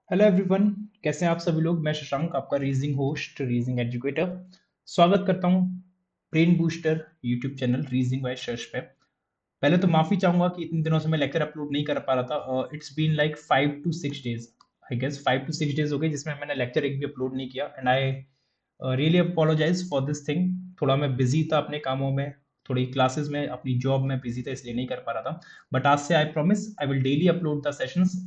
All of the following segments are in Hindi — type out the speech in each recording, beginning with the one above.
Hello everyone. कैसे हैं आप सभी लोग। मैं शशांक, आपका रीजिंग होस्ट, रीजिंग एजुकेटर। स्वागत करता हूं brain booster YouTube channel reasoning by Shash पे। पहले तो माफी चाहूंगा कि इतने दिनों से मैं लेक्चर अपलोड नहीं कर पा रहा था। It's been like 5 to 6 days, I guess 5 to 6 days हो गए जिसमें मैंने लेक्चर एक भी अपलोड नहीं किया। And I really apologize for this thing. थोड़ा मैं बिजी था अपने कामों में, थोड़ी क्लासेस में, अपनी जॉब में बिजी था, इसलिए नहीं कर पा रहा था। बट आज से I promise I will daily upload the sessions.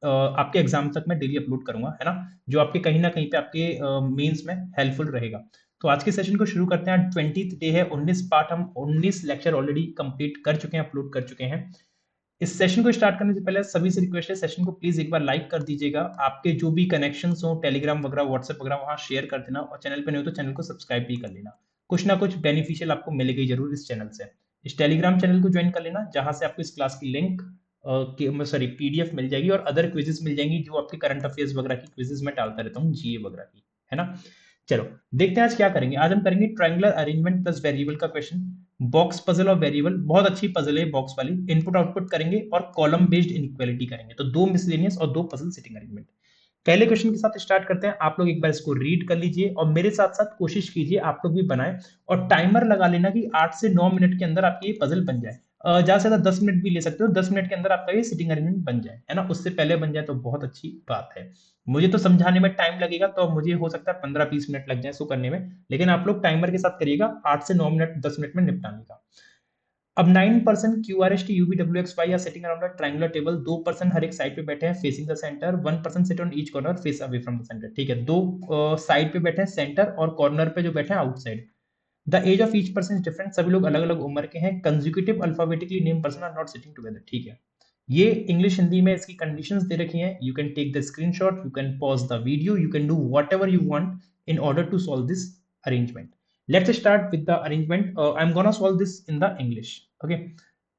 आपके एग्जाम तक मैं डेली अपलोड करूंगा, है ना, जो आपके कहीं ना कहीं पे आपके मेंस में हेल्पफुल रहेगा। तो आज के सेशन को शुरू करते हैं। 20th डे है, 19 पार्ट, हम 19 लेक्चर ऑलरेडी कंप्लीट कर चुके हैं, अपलोड कर चुके हैं। इस सेशन को स्टार्ट करने से पहले सभी से रिक्वेस्ट है, सेशन को प्लीज एक बार लाइक कर दीजिएगा। आपके जो भी कनेक्शंस हो, टेलीग्राम वगैरह, व्हाट्सएप वगैरह, वहां शेयर कर देना। और चैनल पे नहीं हो तो चैनल को सब्सक्राइब भी कर लेना। कुछ ना कुछ बेनिफिशियल आपको मिलेगा जरूर इस चैनल से। इस टेलीग्राम चैनल को ज्वाइन कर लेना, जहां से आपको इस क्लास की लिंक, सॉरी, पीडीएफ मिल जाएगी और अदर क्विजेस मिल जाएंगी, जो आपके करंट अफेयर्स वगैरह की क्विजेस में डालता रहता हूँ, जीए वगैरह की, है ना। चलो देखते हैं आज क्या करेंगे। आज हम करेंगे ट्रायंगुलर अरेंजमेंट प्लस वेरिएबल का क्वेश्चन। बॉक्स पजल और वेरिएबल, बहुत अच्छी पजल है बॉक्स वाली। इनपुट आउटपुट करेंगे और कॉलम बेस्ड इनइक्वालिटी करेंगे। तो दो मिसलेनियस और दो पजल सिटिंग अरेंजमेंट। पहले क्वेश्चन के साथ स्टार्ट करते हैं। आप लोग एक बार इसको रीड कर लीजिए और मेरे साथ साथ कोशिश कीजिए आप लोग भी बनाएं। और टाइमर लगा लेना कि 8 से 9 मिनट के अंदर आपकी ये पजल बन जाए। ज्यादा से ज्यादा 10 मिनट भी ले सकते हो, 10 मिनट के अंदर आपका ये सिटिंग अरेंजमेंट बन जाए, है ना। उससे पहले बन जाए तो बहुत अच्छी बात है। मुझे तो समझाने में टाइम लगेगा, तो मुझे हो सकता है 15-20 मिनट लग जाए इसको करने में। लेकिन आप लोग टाइमर के साथ करिएगा, 8 से 9 मिनट, 10 मिनट में निपटाने का। अब 9 person Q R S T U V W X Y are sitting around a triangular table. 2 person हर एक साइड पे बैठे हैं facing the centre. 1 person sit on each corner face away from the centre. ठीक है, दो साइड पे बैठे हैं सेंटर, और कॉर्नर पे जो बैठे हैं outside. The age of each person is different, सभी लोग अलग अलग उम्र के हैं। Consecutive alphabetically name person are not sitting together. ठीक है, ये इंग्लिश हिंदी में इसकी कंडीशंस दे रखी हैं। You can take the screenshot, you can pause the video, you can do whatever you want in order to solve this arrangement. Let's start with the arrangement. I'm gonna solve this in the English. Okay,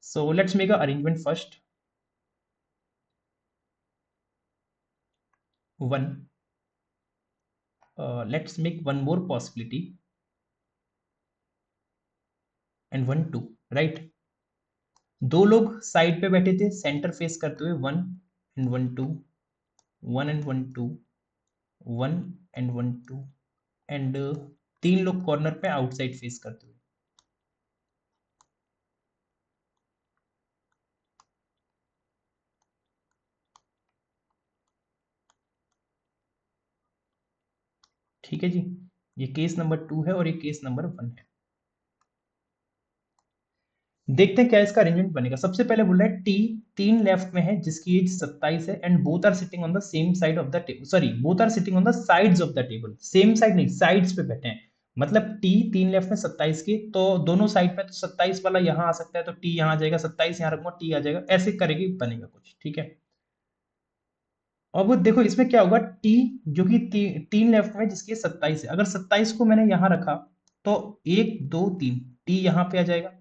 so let's make a arrangement first. One, let's make one more possibility, and one two, right? दो लोग साइड पे बैठे थे सेंटर फेस करते हुए। One and one two, one and one two, one and one two, and तीन लोग कॉर्नर पे आउटसाइड फेस करते हुए। ठीक है जी, ये केस नंबर 2 है और ये केस नंबर 1 है। देखते हैं क्या इसका अरेंजमेंट बनेगा। सबसे पहले बोल रहा है टी तीन लेफ्ट में है जिसकी एज 27 है, and both are sitting on the same side of the table. Sorry, both are sitting on the sides of the table. Same side नहीं, साइड्स पे बैठे हैं। मतलब टी तीन लेफ्ट में 27 के, तो दोनों साइड पे तो 27 वाला यहाँ आ सकता है, तो टी यहाँ आ जाएगा, 27 यहाँ रखूंगा, टी आ जाएगा। ऐसे करेगी, बनेगा कुछ। ठीक है, अब वो देखो इसमें क्या होगा। टी जो कि तीन लेफ्ट में जिसकी 27 है, अगर 27 को मैंने यहां रखा तो 1 2 3 टी यहाँ पे आ जाएगा।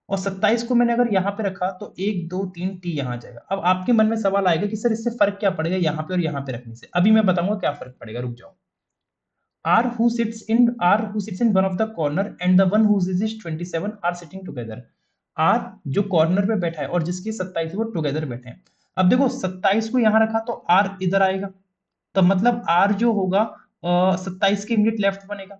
और 27 को मैंने अगर यहाँ पे रखा तो 1 2 3 टी यहाँ आ जाएगा। अब आपके मन में सवाल आएगा कि सर इससे फर्क क्या पड़ेगा यहाँ पे और यहाँ पे रखने से। अभी मैं बताऊंगा क्या फर्क पड़ेगा, रुक जाओ। R who sits in one of the corner and the one whose age is 27 are sitting together. R जो कॉर्नर पे बैठा है और जिसकी 27 वो टुगेदर बैठे हैं। अब देखो 27 को यहां रखा तो R इधर आएगा, तो मतलब R जो होगा 27 के इमीडिएट लेफ्ट बनेगा।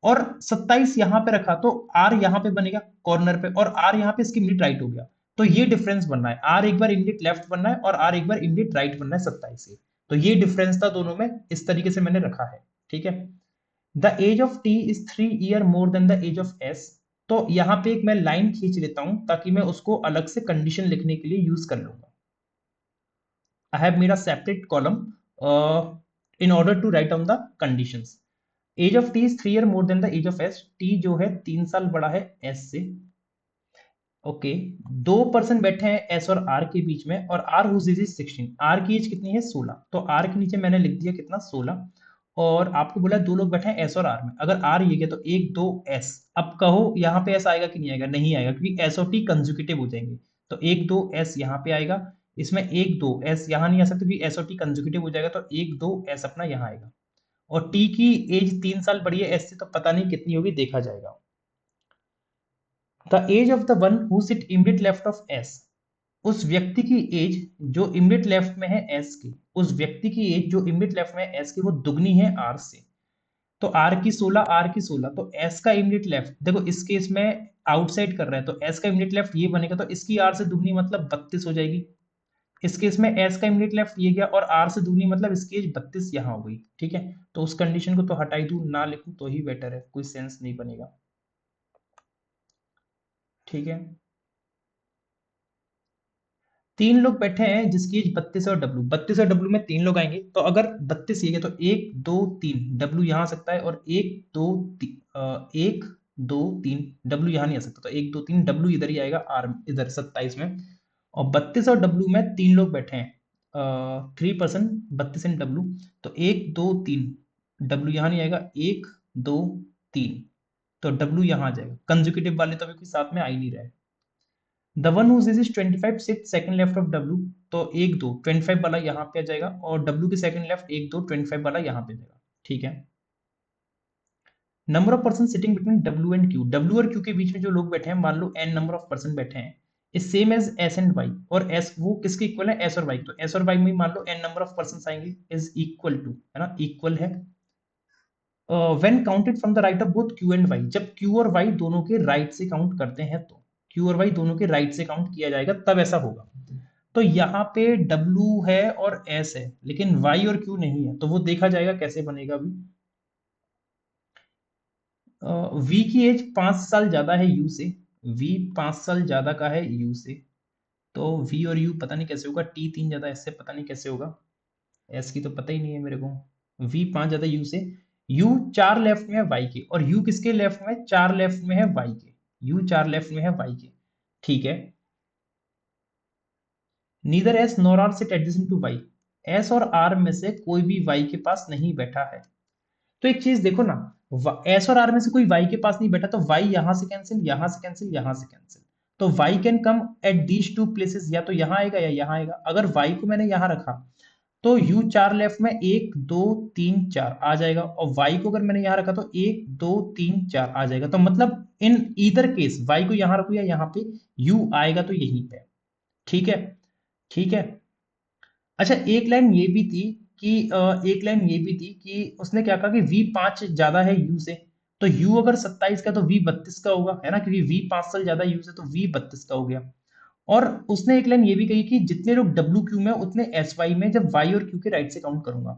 और 27 यहां पे रखा तो R यहां पे बनेगा कॉर्नर पे, और R यहां पे इसकी इमीडिएट राइट हो गया। तो ये डिफरेंस बनना है, R एक बार इमीडिएट लेफ्ट बनना है और R एक बार इमीडिएट राइट बनना है 27 से। तो ये डिफरेंस था दोनों में, इस तरीके से मैंने रखा है। ठीक है, the age of T is 3 year more than the age of S. तो यहां पे एक मैं लाइन खींच लेता हूं ताकि मैं उसको अलग से कंडीशन लिखने के लिए यूज कर लूंगा। I have made a separate column in order to write down the conditions. Age of T is 3 year more than the age of S. T जो है 3 साल बड़ा है एस से। ओके, 2 पर्सन बैठे हैं एस और आर के बीच में, और R whose age is 16। R की एज कितनी है 16, तो आर के नीचे मैंने लिख दिया कितना 16। और आपको बोला दो लोग बैठे हैं एस और आर में। अगर आर ये गया तो 1 2 एस। अब कहो यहाँ पे एस आएगा कि नहीं आएगा, नहीं आएगा, क्योंकि एस और टी कंजुकेटिव हो जाएंगे। तो 1 2 एस यहाँ पे आएगा। इसमें 1 2 एस यहाँ नहीं आ सकता क्योंकि एस और टी कंजुकेटिव हो जाएगा, तो 1 2 एस अपना यहाँ आएगा। और टी की एज 3 साल बड़ी है एस से, तो पता नहीं कितनी होगी, देखा जाएगा। The age of the one who sit immediate left of S. उस व्यक्ति की एज जो इमिडिएट लेफ्ट में है एस की, उस व्यक्ति की एज जो इमिडिएट लेफ्ट में है एस की, वो दुगनी है आर से। तो आर की 16, आर की 16, तो एस का इमिडिएट लेफ्ट देखो, इस केस में आउटसाइड कर रहा है, तो एस का इमिडिएट लेफ्ट ये बनेगा, तो इसकी आर से दुगनी मतलब 32 हो जाएगी। इस केस में एस का इमिडिएट लेफ्ट ये गया, और आर से दुगनी मतलब इसकी एज 32 यहाँ हो गई। ठीक है, तो उस कंडीशन को तो हटा ही दूं, ना लिखूं तो ही बेटर है, कोई सेंस नहीं बनेगा। ठीक है, तीन लोग बैठे हैं जिसकी एज 32 और डब्ल्यू, 32 और डब्ल्यू में तीन लोग आएंगे, तो अगर 32 ये गया तो एक दो तीन डब्ल्यू यहाँ आ सकता है, और एक दो तीन डब्ल्यू यहाँ नहीं आ सकता, तो एक दो तीन डब्ल्यू इधर ही आएगा, आर इधर 27 में। और 32 और डब्ल्यू में तीन लोग बैठे हैं, 3 पर्सन, 32 एंड डब्ल्यू, तो एक दो तीन डब्ल्यू यहाँ नहीं आएगा, एक दो तीन, तो डब्ल्यू यहाँ आ जाएगा। कंजुकेटिव वाले तो अभी कोई साथ में आ ही नहीं रहा है। The one whose is 25 sit second left of W, तो एक दो 25 वाला यहाँ पे आ जाएगा, और डब्ल्यू के सेकंड लेफ्ट एक दो 25 वाला यहाँ पे आ जाएगा। ठीक है, number of person sitting between W and Q, W और क्यू के बीच में जो लोग बैठे हैं, मान लो एन नंबर ऑफ पर्सन बैठे हैं, is same as S and Y, और एस वो किसके इक्वल है, एस और वाई, तो एस और वाई में मान लो एन नंबर ऑफ पर्सन आएंगे, इज इक्वल टू, है ना, इक्वल है। When counted from the right of both Q and Y, जब क्यू और वाई दोनों के राइट से काउंट करते हैं, तो क्यू और वाई दोनों के राइट से काउंट किया जाएगा, तब ऐसा होगा। तो यहाँ पे W है और S है, लेकिन Y और Q नहीं है, तो वो देखा जाएगा कैसे बनेगा अभी। V की एज 5 साल ज्यादा है U से, V 5 साल ज्यादा का है U से, तो V और U पता नहीं कैसे होगा, T 3 ज्यादा इससे, पता नहीं कैसे होगा, S की तो पता ही नहीं है मेरे को। V 5 ज्यादा U से, U 4 लेफ्ट में है Y के, और U किसके लेफ्ट में, 4 लेफ्ट में है Y के, U 4 लेफ्ट में है Y के। ठीक है, neither S nor R sit adjacent to Y, S और आर में से कोई भी वाई के पास नहीं बैठा है। तो एक चीज देखो ना, एस और आर में से कोई वाई के पास नहीं बैठा, तो वाई यहां से कैंसिल, यहां से कैंसिल, यहां से कैंसिल, तो Y can come at these two places, या तो यहां आएगा या यहां आएगा। अगर वाई को मैंने यहां रखा, तो यू 4 लेफ्ट में एक दो तीन चार आ जाएगा, और वाई को अगर मैंने यहां रखा तो एक दो तीन चार आ जाएगा। तो मतलब इन ईदर केस वाई को यहां रखू या यहां पे, यू आएगा तो यहीं पे। ठीक है, ठीक है। अच्छा, एक लाइन ये भी थी कि एक लाइन ये भी थी कि उसने क्या कहा कि V5 ज्यादा है U से, तो U अगर 27 का तो V32 का होगा, है ना, क्योंकि V 5 साल ज्यादा U से, तो V32 का हो गया। और उसने एक लाइन ये भी कही कि जितने लोग WQ में उतने SY में, जब Y और Q के राइट से काउंट करूंगा,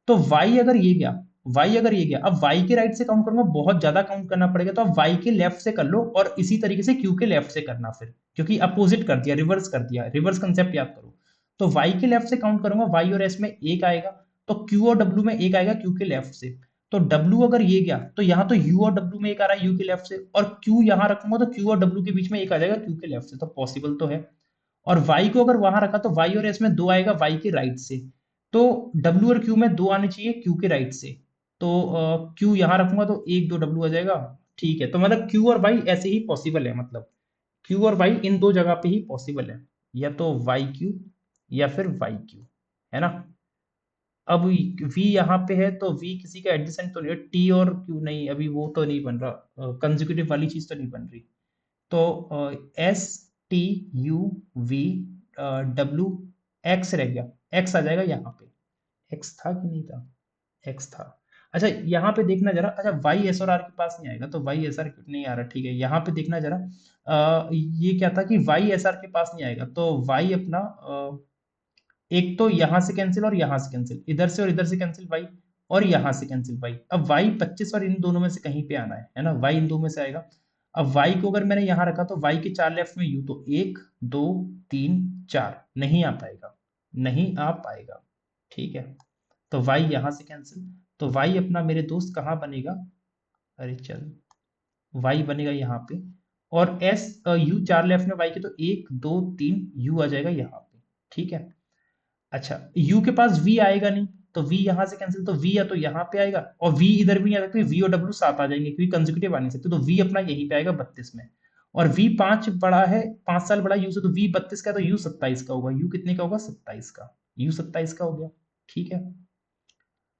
तो Y अगर ये गया, Y अगर ये गया, अब Y के राइट से काउंट करूंगा, बहुत ज्यादा काउंट करना पड़ेगा, तो अब Y के लेफ्ट से कर लो, और इसी तरीके से Q के लेफ्ट से करना फिर, क्योंकि अपोजिट कर दिया, रिवर्स कर दिया, रिवर्स कंसेप्ट याद करो। तो Y के लेफ्ट से काउंट करूंगा, Y और S में एक आएगा, तो Q और W में एक आएगा Q के लेफ्ट से, तो W अगर ये गया, तो यहाँ तो U और W में एक आ रहा है U के लेफ्ट से, और Q यहाँ रखूंगा तो Q और W के बीच में एक आ जाएगा Q के लेफ्ट से, तो पॉसिबल तो है। और Y को अगर वहां रखा तो Y और S में दो आएगा Y के राइट से, तो W और Q में दो आने चाहिए Q के राइट से, तो Q यहाँ रखूंगा तो एक दो W आ जाएगा। ठीक है, तो मतलब Q और Y ऐसे ही पॉसिबल है, मतलब Q और Y इन दो जगह पे ही पॉसिबल है, या तो YQ या फिर YQ, है ना। अब V यहाँ पे है, तो V किसी का एडजेसेंट तो नहीं है, T और Q नहीं, अभी वो तो नहीं बन रहा, कंसेक्यूटिव वाली चीज तो नहीं बन रही, तो STUV W, X रह गया, X आ जाएगा यहाँ पे, X था कि नहीं था, X था। अच्छा, यहाँ पे देखना जरा, अच्छा Y S और R के पास नहीं आएगा, तो Y S R नहीं आ रहा, ठीक है, यहाँ पे देखना जरा, ये क्या था कि Y S R के पास नहीं आएगा, तो Y अपना एक तो यहां से कैंसिल और यहां से कैंसिल, इधर से और इधर से कैंसिल वाई, और यहां से कैंसिल वाई, अब वाई 25 और इन दोनों में से कहीं पे आना है ना, वाई इन दो में से आएगा। अब वाई को अगर मैंने यहां रखा, तो वाई के 4 लेफ्ट में यू, तो एक दो तीन चार, नहीं आ पाएगा, नहीं आ पाएगा। ठीक है, तो वाई यहां से कैंसिल, तो वाई अपना मेरे दोस्त कहाँ बनेगा, अरे चल, वाई बनेगा यहाँ पे, और एस यू 4 लेफ्ट में वाई के, तो एक दो तीन यू आ जाएगा यहाँ पे। ठीक है, अच्छा u के पास v आएगा नहीं, तो v यहां से कैंसिल, तो v या तो यहाँ पे आएगा, और v इधर भी नहीं आ सकती, v और w साथ आ जाएंगे क्योंकि कंसेक्यूटिव आ नहीं सकते, तो v अपना यहीं पे आएगा 32 में, और v 5 बड़ा है, 5 साल बड़ा u से, तो v 32 का, तो u 27 का होगा, u कितने का होगा, 27 का, u 27 का हो गया। ठीक है,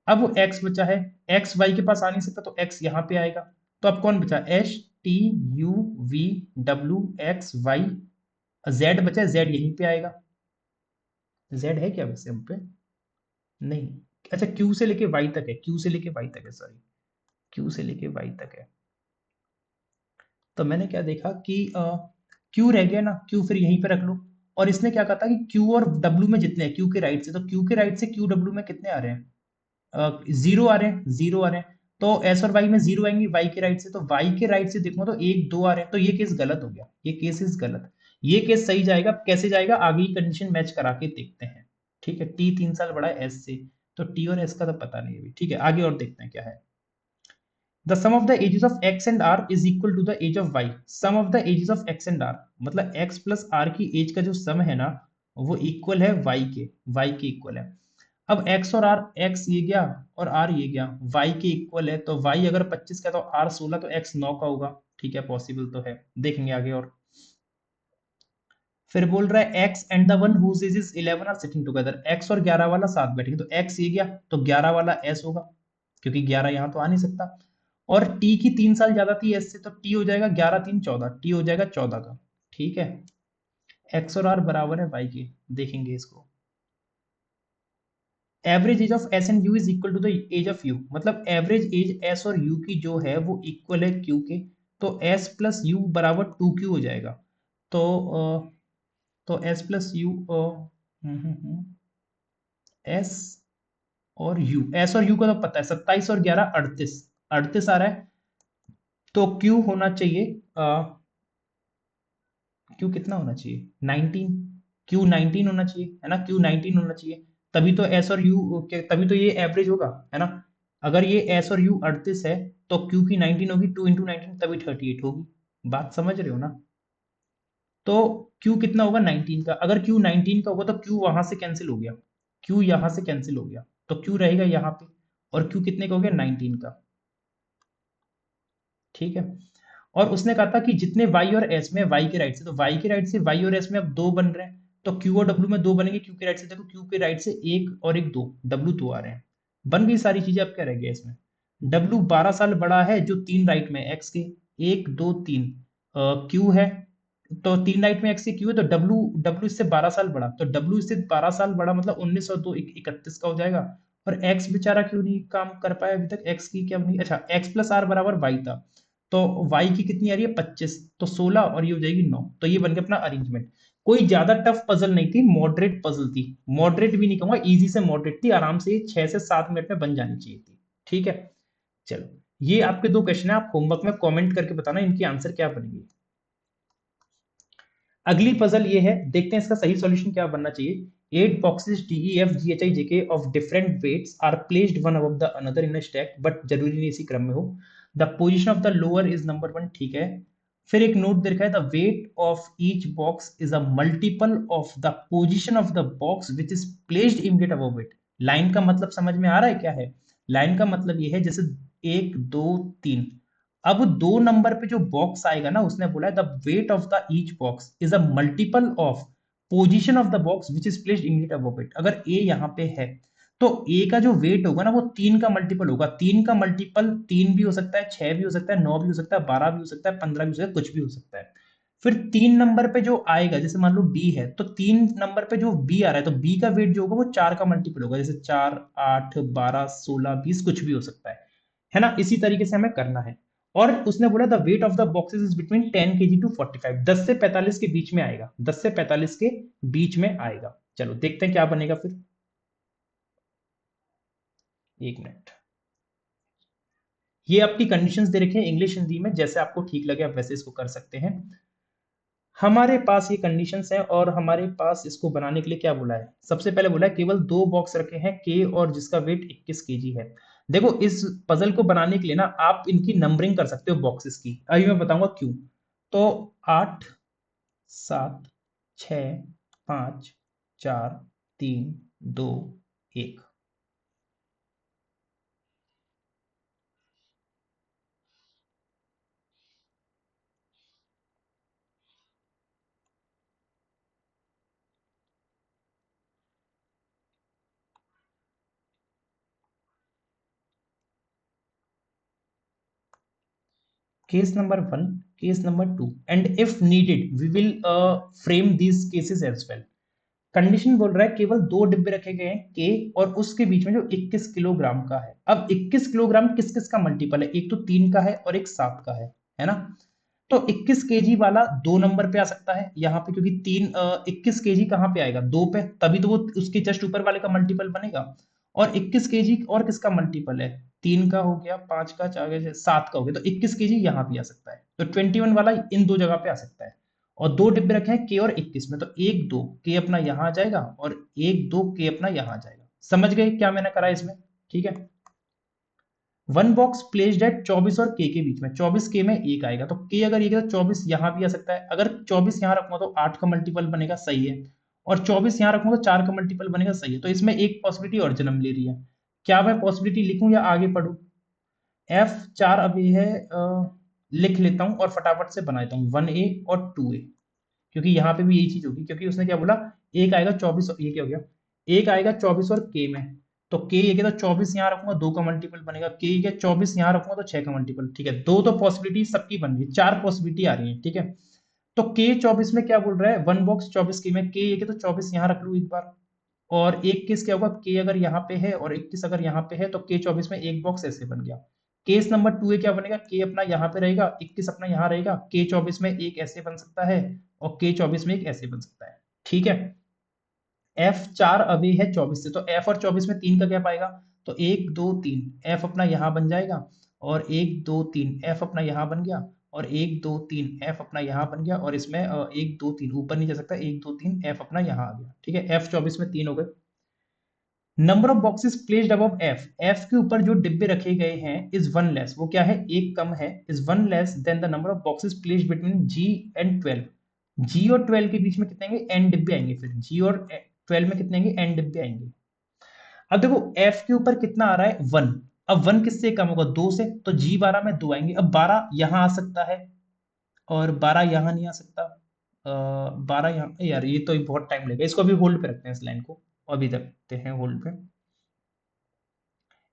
अब x बचा है, x y के पास आ नहीं सकता, तो x यहाँ पे आएगा, तो अब कौन बचा, S T U V W X Y Z बचा है, जेड यहीं पे आएगा। जेड है क्या वैसे हम पे? नहीं। अच्छा, क्यू से लेके वाई तक है, क्यू से लेके वाई तक है, सॉरी, क्यू से लेके वाई तक है। तो मैंने क्या देखा कि क्यू रह गया ना, क्यू फिर यहीं पे रख लो। और इसने क्या कहा था कि क्यू और डब्ल्यू में जितने हैं क्यू के राइट से, तो क्यू के राइट से क्यू डब्ल्यू में कितने आ रहे हैं? जीरो आ रहे हैं, जीरो आ रहे हैं। तो एस और वाई में जीरो आएंगे वाई के राइट से, तो वाई के राइट से देखो तो एक दो आ रहे हैं, तो ये केस गलत हो गया, ये केस इज गलत। ये केस सही जाएगा, कैसे जाएगा आगे की कंडीशन मैच करा के देखते हैं। ठीक है, टी 3 साल बड़ा है एस से, तो टी और एस का तो पता नहीं अभी। ठीक है, आगे और देखते हैं क्या है। The sum of the ages of x and r is equal to the age of y. Sum of the ages of x and r मतलब x प्लस r की एज का जो सम है ना, वो इक्वल है y के इक्वल है। अब x और r, x ये गया और r ये गया, y के इक्वल है, तो y अगर 25 का तो r 16, तो x 9 का होगा। ठीक है, पॉसिबल तो है, देखेंगे आगे और। फिर बोल रहा है x and the one whose age is 11 are sitting together, x और 11 वाला साथ बैठेंगे, तो x ये गया तो 11 वाला s होगा, क्योंकि 11 यहां तो आ नहीं सकता। और t की 3 साल ज्यादा थी s से, तो t हो जाएगा 11 3 14, t हो जाएगा 14 का। ठीक है, x और r बराबर है y के, देखेंगे इसको। Average age of S and U is equal to the age of U, मतलब एवरेज एज एस और यू की जो है वो इक्वल है क्यू के, तो एस प्लस यू बराबर 2 क्यू हो जाएगा। तो एस प्लस यू, एस और यू, एस और यू का तो पता है, 27 और 11 38, 38 आ रहा है। तो क्यू होना चाहिए, क्यू कितना होना चाहिए? 19। क्यू 19 होना चाहिए, है ना, क्यू 19 होना चाहिए। तभी तो एस और यू, तभी तो ये एवरेज होगा, है ना। अगर ये एस और यू 38 है, तो क्यू की 19 होगी, 2 × 19 तभी 38 होगी। बात समझ रहे हो ना? तो क्यू कितना होगा? 19 का। अगर क्यू 19 का होगा तो क्यू वहां से कैंसिल हो गया, क्यू यहां से कैंसिल हो गया, तो क्यू रहेगा यहाँ पे। और क्यू कितने का हो गया? 19 का। ठीक है। और उसने कहा था कि जितने वाई और एस में, वाई के राइट से, तो वाई के राइट से वाई और एस में अब दो बन रहे हैं, तो क्यू और डब्ल्यू में दो बनेंगे। क्यू के राइट से देखो, क्यू के राइट से एक और एक दो, डब्ल्यू दो आ रहे हैं। बन गई सारी चीजें। अब क्या रह गया इसमें? डब्ल्यू 12 साल बड़ा है, जो तीन राइट में एक्स के, एक दो तीन, क्यू है, तो तीन राइट में एक्स के क्यू है, तो डब्ल्यू, डब्ल्यू इससे 12 साल बड़ा, तो डब्ल्यू इससे 12 साल बड़ा, मतलब 19 और दो 31 का हो जाएगा। और एक्स बेचारा क्यों नहीं काम कर पाया अभी तक? एक्स की क्या बनी? अच्छा, एक्स प्लस आर बराबर वाई था, तो y की कितनी आ रही है? 25, तो 16 और ये हो जाएगी 9। तो ये बन गया अपना अरेंजमेंट। कोई ज्यादा टफ पजल नहीं थी, मॉडरेट पजल थी। मॉडरेट भी नहीं कहूंगा, इजी से मॉडरेट थी, आराम से 6 से 7 मिनट में बन जानी चाहिए थी। ठीक है, चलो, ये आपके दो क्वेश्चन है, आप होमवर्क में कमेंट करके बताना इनकी आंसर क्या बनेगी। अगली पजल ये है, देखते हैं इसका सही सॉल्यूशन क्या बनना चाहिए। 8 boxes D E F G H I J K of different weights are placed one above the another in a stack, but जरूरी नहीं इसी क्रम में हो। The position of the lower is number one, ठीक है। फिर एक नोट दे रखा है, the weight of each box is a multiple of the position of the box which is placed immediate above it. Line का मतलब समझ में आ रहा है क्या है? लाइन का मतलब ये है, जैसे एक दो तीन, अब दो नंबर पे जो बॉक्स आएगा ना, उसने बोला है the weight of the each box is a multiple of position of the box which is placed immediate above it. अगर ए यहाँ पे है, तो ए का जो वेट होगा ना, वो तीन का मल्टीपल होगा। तीन का मल्टीपल तीन भी हो सकता है, छह भी हो सकता है, नौ भी हो सकता है, 12 भी हो सकता है, 15 भी हो सकता है, कुछ भी हो सकता है। फिर तीन नंबर पे जो आएगा, जैसे मान लो बी है, तो तीन नंबर पे जो बी आ रहा है, तो बी का वेट जो होगा वो चार का मल्टीपल होगा, जैसे 4 8 12 16 20, कुछ भी हो सकता है ना। इसी तरीके से हमें करना है। और उसने बोला the weight of the boxes is between 10 kg to 45, 10 से 45 के बीच में आएगा, 10 से 45 के बीच में आएगा। चलो देखते हैं क्या बनेगा फिर। एक मिनट, ये आपकी कंडीशंस दे रखे हैं इंग्लिश हिंदी में, जैसे आपको ठीक लगे आप वैसे इसको कर सकते हैं। हमारे पास ये कंडीशंस हैं, और हमारे पास इसको बनाने के लिए क्या बोला है? सबसे पहले बोला है केवल दो बॉक्स रखे हैं, के और जिसका वेट 21 केजी है। देखो, इस पजल को बनाने के लिए ना आप इनकी नंबरिंग कर सकते हो बॉक्सेस की, अभी मैं बताऊंगा क्यों। तो 8 7 6 5 4 3 2 1। Case number 1, case number 2, and if needed we will frame these cases as well. Condition बोल रहा है केवल दो डिब्बे रखे गए हैं के, और उसके बीच में जो 21 किलोग्राम का है। अब 21 किलोग्राम किस किस का मल्टीपल है? एक तो 3 का है और एक 7 का है ना? तो 21 केजी वाला 2 नंबर पे आ सकता है यहाँ पे, क्योंकि 21 केजी कहाँ पे आएगा? 2 पे, तभी तो वो उसके जस्ट ऊपर वाले का मल्टीपल बनेगा। और 21 केजी और किसका मल्टीपल है? 3 का हो गया, 5 का, 4 7 का हो गया, तो 21 केजी यहाँ भी आ सकता है। तो 21 वाला इन दो जगह पे आ सकता है। और दो डिब्बे रखे हैं के और 21 में, तो एक दो के अपना यहाँ आ जाएगा और एक दो के अपना यहाँ आ जाएगा। समझ गए क्या मैंने करा इसमें? ठीक है। वन बॉक्स प्लेस्ड एट 24 और के बीच में, 24 के में एक आएगा, तो के अगर ये, तो 24 यहाँ भी आ सकता है। अगर 24 यहाँ रखूंगा तो 8 का मल्टीपल बनेगा, सही है। और 24 यहाँ रखूंगा तो 4 का मल्टीपल बनेगा, सही है। तो इसमें एक पॉसिबिलिटी और जन्म ले रही है। क्या मैं पॉसिबिलिटी लिखूं या आगे पढ़ूं? एफ 4 अभी है, लिख लेता हूं और फटाफट से बना देता हूं, 1A और 2A। क्योंकि यहाँ पे भी यही चीज होगी, क्योंकि उसने क्या बोला, एक आएगा 24, ये क्या हो गया, एक आएगा 24 और के में। तो के ये क्या, तो 24 यहाँ रखूंगा, 2 का मल्टीपल बनेगा। के ये क्या, 24 यहाँ रखूंगा तो 6 का मल्टीपल। ठीक है, दो तो पॉसिबिलिटी सबकी बन गई, 4 पॉसिबिलिटी आ रही है। ठीक है, तो के 24 में क्या बोल रहा है, वन बॉक्स 24 के में, के ये क्या, तो 24 यहाँ रख लू एक बार। और एक केस क्या होगा, के अगर यहाँ पे है और 21 अगर यहाँ पे है, तो के 24 में एक बॉक्स ऐसे बन गया। केस नंबर 2 क्या बनेगा, के अपना यहाँ पे रहेगा, 21 अपना यहाँ रहेगा, के 24 में एक ऐसे बन सकता है और के 24 में एक ऐसे बन सकता है। ठीक है, एफ 4 अभी है 24 से, तो एफ और 24 में 3 का क्या पाएगा, तो 1 2 3 एफ अपना यहाँ बन जाएगा, और 1 2 3 एफ अपना यहाँ बन गया, और 1 2 3 एफ अपना यहाँ बन गया, और इसमें 1 2 3 ऊपर नहीं जा सकता, 1 2 3 एफ अपना यहाँ आ गया। ठीक है, एफ 24 में 3 हो गए। Number of boxes placed above F, F के ऊपर जो डिब्बे रखे गए हैं इज वन लेस, वो क्या है, एक कम है, is one less than the number of boxes placed between ji and 12। जी और 12 के बीच में कितने आएंगे, एन डिब्बे आएंगे। फिर जी और 12 में कितने आएंगे, एन डिब्बे आएंगे। अब देखो एफ के ऊपर कितना आ रहा है, 1। अब 1 किससे कम होगा, 2 से, तो जी 12 में 2 आएंगे। अब 12 यहां आ सकता है और 12 यहां नहीं आ सकता। 12 यहाँ, यार ये तो बहुत टाइम लगेगा, इसको अभी होल्ड पे रखते हैं, इस लाइन को अभी रखते हैं होल्ड पे।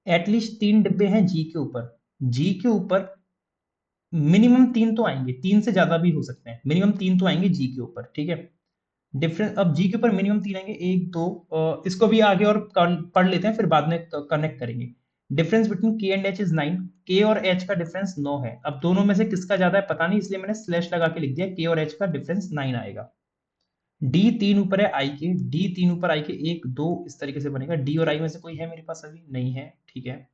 एटलीस्ट 3 डिब्बे हैं जी के ऊपर। जी के ऊपर मिनिमम 3 तो आएंगे, 3 से ज्यादा भी हो सकते हैं, मिनिमम 3 तो आएंगे जी के ऊपर। ठीक है, डिफरेंस, अब जी के ऊपर मिनिमम 3 आएंगे, एक दो, इसको भी आगे और पढ़ लेते हैं, फिर बाद में कनेक्ट करेंगे। डिफरेंस बिटवीन के एंड एच इज 9, के और एच का डिफरेंस 9 है। अब दोनों में से किसका ज्यादा है पता नहीं, इसलिए मैंने स्लैश लगा के लिख दिया, के और एच का डिफरेंस 9 आएगा। डी 3 ऊपर है आई के, डी 3 ऊपर आई के, एक दो इस तरीके से बनेगा। डी और आई में से कोई है मेरे पास, अभी नहीं है। ठीक है,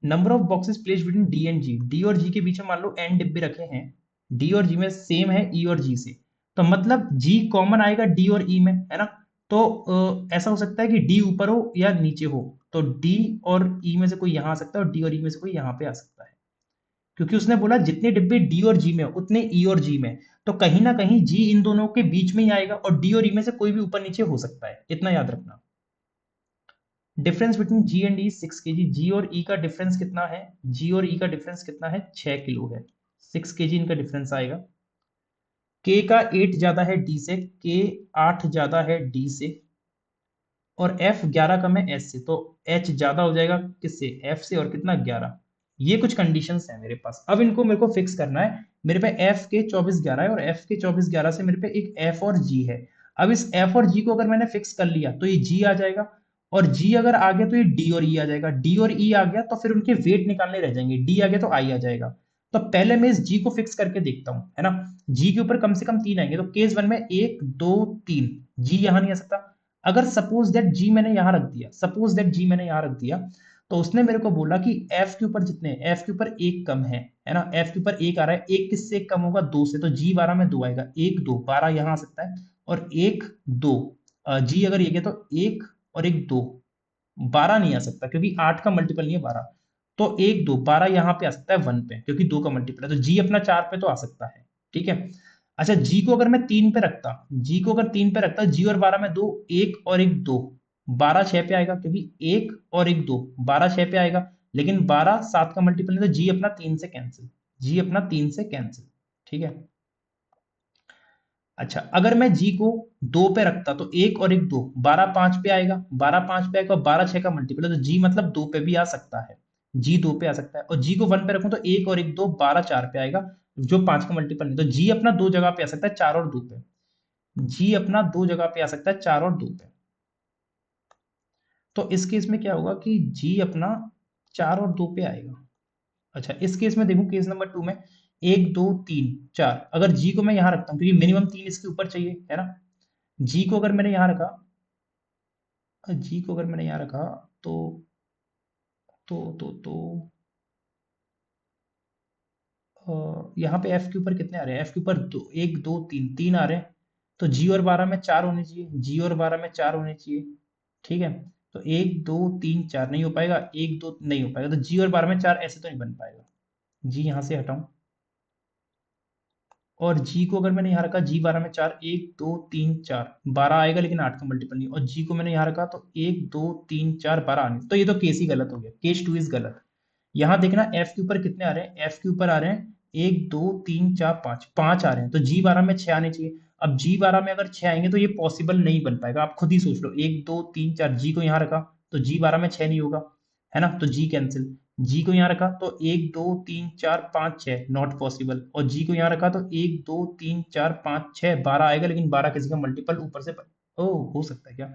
number of boxes placed between D and G, D और जी के बीच में मान लो एन डिब्बे रखे हैं, डी और जी में सेम है ई और जी से, तो मतलब जी कॉमन आएगा डी और ई में, है ना? तो ऐसा हो सकता है कि डी ऊपर हो या नीचे हो, तो डी और ई में से कोई यहाँ आ सकता है और डी और ई में से कोई यहाँ पे आ सकता है, क्योंकि उसने बोला जितने डिब्बे डी और जी में हो उतने ई और जी में, तो कहीं ना कहीं जी इन दोनों के बीच में ही आएगा और डी और ई में से कोई भी ऊपर नीचे हो सकता है, इतना याद रखना। Difference between ji and E 6 kg, जी और ई का डिफरेंस कितना है, जी और ई का डिफरेंस कितना है, 6 किलो है। 6 kg इनका डिफरेंस आएगा। के का 8 ज्यादा है डी से, के 8 ज्यादा है डी से, और एफ 11 कम है एस से, तो एच ज्यादा हो जाएगा किससे, एफ से, और कितना, 11। ये कुछ कंडीशंस हैं मेरे पास, अब इनको मेरे को फिक्स करना है। मेरे पे एफ के 24 11 है और एफ के 24 11 से मेरे पे एक एफ और जी है। अब इस एफ और जी को अगर मैंने फिक्स कर लिया तो ये जी आ जाएगा, और जी अगर आ गया तो ये डी और ई आ जाएगा, डी और ई आ गया तो फिर उनके वेट निकालने रह जाएंगे, डी आ गया तो आई आ जाएगा। तो पहले मैं इस जी को फिक्स करके देखता हूं, है ना? जी के ऊपर कम से कम 3 आएंगे, तो केस 1 में 1 2 3, जी यहां नहीं आ सकता। अगर सपोज दैट जी मैंने यहां रख दिया, सपोज दैट जी मैंने यहां रख दिया, तो उसने मेरे को बोला कि एफ के ऊपर जितने, एफ के ऊपर एक कम है ना? एफ के ऊपर एक आ रहा है, एक किससे एक कम होगा, 2 से, तो जी 12 में 2 आएगा, 1 2 12 यहां आ सकता है, और 1 2, जी अगर ये तो 1 और 1 2, 12 नहीं आ सकता क्योंकि 8 का मल्टीपल नहीं है 12, तो 1 2 12 यहां पे आ सकता है 1 पे, क्योंकि 2 का मल्टीपल है, तो जी अपना 4 पे तो आ सकता है। ठीक है, अच्छा जी को अगर मैं 3 पे रखता, जी को अगर 3 पे रखता, जी और 12 में 2, 1 और 1 2, 12 6 पे आएगा, क्योंकि 1 और 1 2, 12 6 पे आएगा, लेकिन 12 7 का मल्टीपल नहीं, तो जी अपना 3 से कैंसिल, जी अपना 3 से कैंसिल। ठीक है, अच्छा अगर मैं जी को 2 पे रखता तो 1 और 1 2, 12 5 पे आएगा, 12 5 पे आएगा, और 12 6 का मल्टीपल है, तो जी मतलब 2 पे भी आ सकता है। जी 2 पे आ सकता है, और जी को 1 पे रखूं तो 1 और 1 2 12 4 पे आएगा, जो 5 का मल्टीपल नहीं। तो जी अपना दो जगह पे आ सकता है, 4 और 2 पे। जी अपना दो जगह पे आ सकता है, 4 और 2 पे। तो इस केस में क्या होगा कि जी अपना 4 और 2 पे आएगा। अच्छा, इस केस में देखूं, केस नंबर 2 में 1 2 3 4, अगर जी को मैं यहां रखता हूं क्योंकि मिनिमम 3 इसके ऊपर चाहिए, है ना। जी को अगर मैंने यहां रखा, जी को अगर मैंने यहां रखा तो तो यहाँ पे एफ के ऊपर कितने आ रहे हैं, एफ के ऊपर दो, 1 2 3 3 आ रहे हैं। तो जी और 12 में 4 होने चाहिए, जी और 12 में 4 होने चाहिए। ठीक है, तो 1 2 3 4 नहीं हो पाएगा, 1 2 नहीं हो पाएगा, तो जी और 12 में 4 ऐसे तो नहीं बन पाएगा। जी यहां से हटाऊं, और जी को अगर मैंने यहाँ रखा, जी 12 में 4, 1 2 3 4 12 आएगा, लेकिन 8 का मल्टीपल नहीं। और जी को मैंने यहाँ रखा तो 1 2 3 4 12 आने, तो ये तो केस ही गलत हो गया, केस 2 इज गलत। यहाँ देखना एफ के ऊपर कितने आ रहे हैं, एफ के ऊपर आ रहे हैं 1 2 3 4 5, 5 आ रहे हैं, तो जी 12 में 6 आने चाहिए। अब जी 12 में अगर 6 आएंगे तो ये पॉसिबल नहीं बन पाएगा, आप खुद ही सोच लो। 1 2 3 4, जी को यहाँ रखा तो जी 12 में 6 नहीं होगा, है ना, तो जी कैंसिल। जी को यहाँ रखा तो 1 2 3 4 5 6, नॉट पॉसिबल। और जी को यहाँ रखा तो 1 2 3 4 5 6 12 आएगा, लेकिन 12 किसी का मल्टीपल ऊपर से ओ हो सकता है क्या।